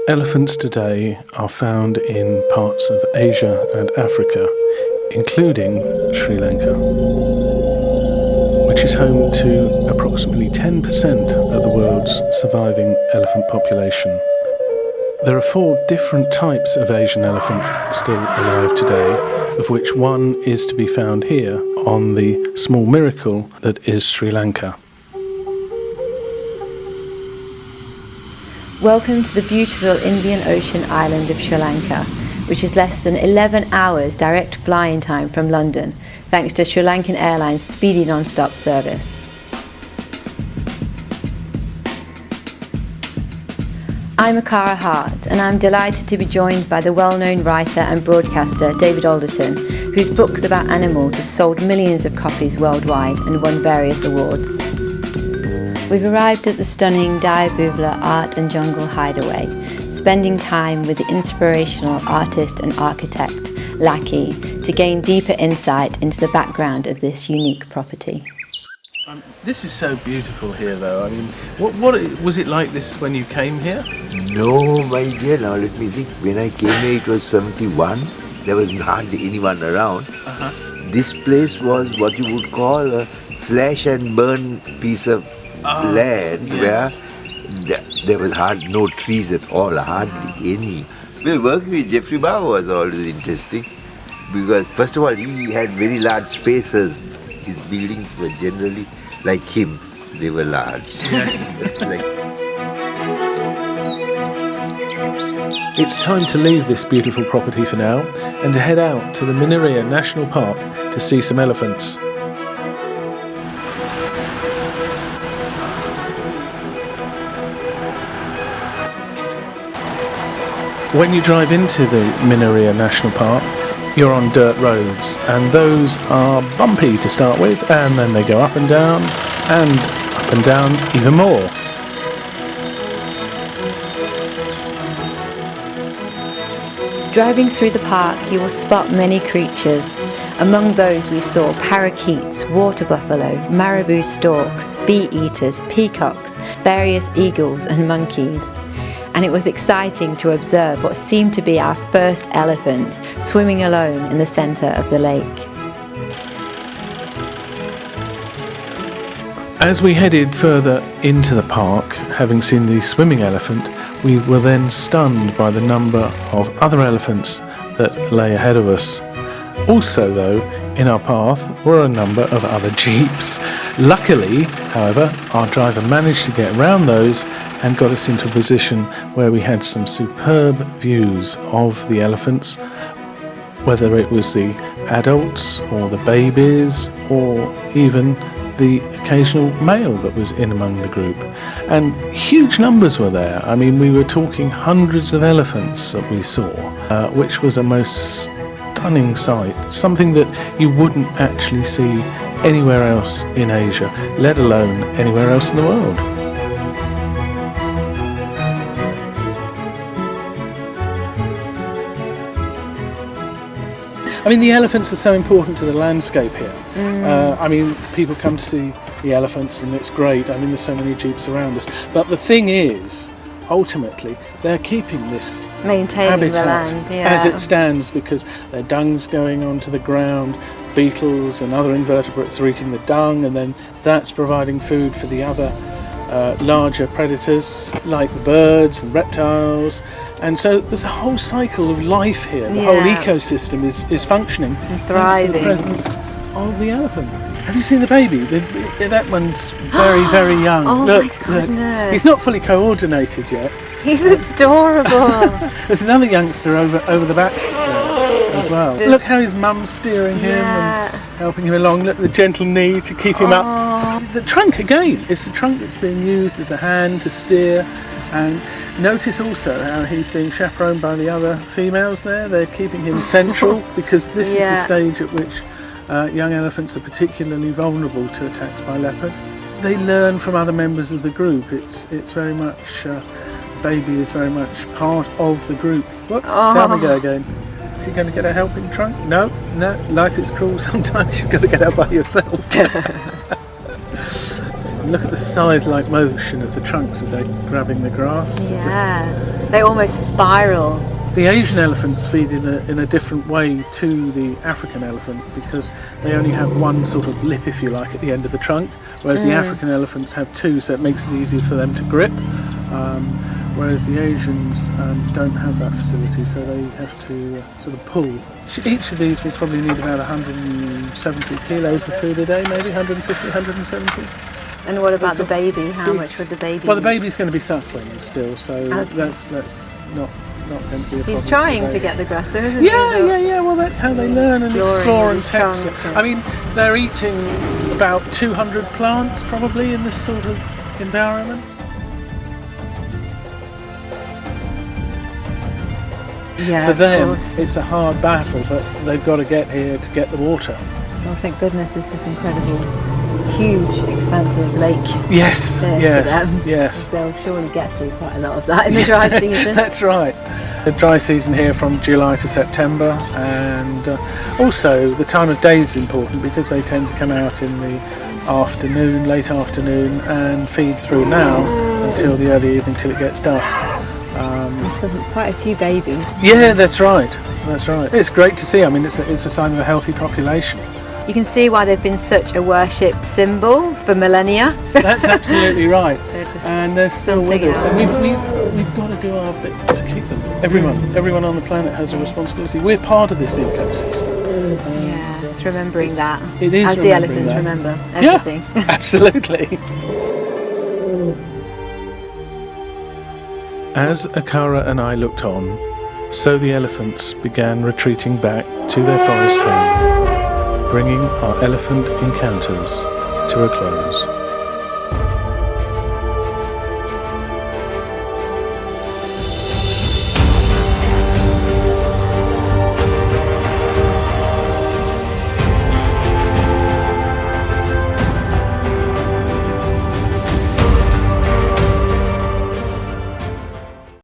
Elephants today are found in parts of Asia and Africa, including Sri Lanka, which is home to approximately 10% of the world's surviving elephant population. There are 4 different types of Asian elephant still alive today, of which one is to be found here on the small miracle that is Sri Lanka. Welcome to the beautiful Indian Ocean island of Sri Lanka, which is less than 11 hours direct flying time from London, thanks to SriLankan Airlines' speedy non-stop service. I'm Akara Heart, and I'm delighted to be joined by the well-known writer and broadcaster David Alderton, whose books about animals have sold millions of copies worldwide and won various awards. We've arrived at the stunning Diabubla Art and Jungle Hideaway, spending time with the inspirational artist and architect, Laki, to gain deeper insight into the background of this unique property. This is so beautiful here, though. I mean, what was it like this when you came here? No, my dear, now let me think. When I came here, it was 71. There was hardly anyone around. This place was what you would call a slash and burn piece of land, where there was no trees at all, hardly any. Well, working with Jeffrey Bauer was always interesting, because first of all, he had very large spaces. His buildings were generally like him, they were large. Yes. It's time to leave this beautiful property for now and to head out to the Minneriya National Park to see some elephants. When you drive into the Minneriya National Park, you're on dirt roads, and those are bumpy to start with, and then they go up and down even more. Driving through the park, you will spot many creatures. Among those we saw parakeets, water buffalo, marabou storks, bee-eaters, peacocks, various eagles and monkeys. And it was exciting to observe what seemed to be our first elephant swimming alone in the centre of the lake. As we headed further into the park, having seen the swimming elephant, we were then stunned by the number of other elephants that lay ahead of us. Also, though, in our path were a number of other jeeps. Luckily, however, our driver managed to get around those and got us into a position where we had some superb views of the elephants, whether it was the adults or the babies or even the occasional male that was in among the group. And huge numbers were there. I mean, we were talking hundreds of elephants that we saw, which was a most stunning sight, something that you wouldn't actually see anywhere else in Asia, let alone anywhere else in the world. I mean, the elephants are so important to the landscape here. I mean, people come to see the elephants and it's great. I mean, there's so many jeeps around us. But the thing is, ultimately, they're keeping this maintaining habitat the land, as it stands, because their dung's going onto the ground, beetles and other invertebrates are eating the dung, and then that's providing food for the other larger predators like the birds and reptiles. And so there's a whole cycle of life here. The whole ecosystem is functioning and thriving. Thanks to the presence of the elephants. Have you seen the baby? That one's very, very young. Oh, look, my goodness. Look. He's not fully coordinated yet. He's adorable. There's another youngster over the back there as well. Look how his mum's steering him and helping him along. Look, the gentle knee to keep him up. The trunk, again, it's the trunk that's being used as a hand to steer. And notice also how he's being chaperoned by the other females there. They're keeping him central, because this is the stage at which young elephants are particularly vulnerable to attacks by leopard. They learn from other members of the group. It's very much, baby is very much part of the group. Whoops, down we go again. Is he going to get a helping trunk? No, life is cruel. Sometimes you've got to get out by yourself. Look at the scythe-like motion of the trunks as they're grabbing the grass. Yeah, they almost spiral. The Asian elephants feed in a different way to the African elephant because they only have one sort of lip, if you like, at the end of the trunk, whereas the African elephants have two, so it makes it easier for them to grip. Whereas the Asians don't have that facility, so they have to sort of pull. Each of these will probably need about 170 kilos of food a day, maybe 150, 170. And what about the baby? How much would the baby? Well, the baby's going to be suckling still, so Okay. that's not going to be a problem. He's trying to get the grass, though, isn't he? Yeah. Well, that's how they learn and explore and Exploring test. with his trunk. I mean, they're eating about 200 plants probably in this sort of environment. Yeah, For of them, course. it's a hard battle, but they've got to get here to get the water. Well, thank goodness this is incredible, huge, expansive lake. Yes, there yes, for them. yes. They'll surely get through quite a lot of that in the dry season. That's right. The dry season here from July to September, and also the time of day is important because they tend to come out in the afternoon, late afternoon, and feed through now until the early evening till it gets dusk. There's quite a few babies. Yeah, that's right. That's right. It's great to see. I mean, it's a sign of a healthy population. You can see why they've been such a worship symbol for millennia. That's absolutely right. They're just And they're still with something us. And else. we've got to do our bit to keep them. Everyone on the planet has a responsibility. We're part of this ecosystem. Yeah, it's remembering that. It is as the remembering elephants that. remember everything. Yeah, absolutely. As Akara and I looked on, so the elephants began retreating back to their forest home, bringing our elephant encounters to a close.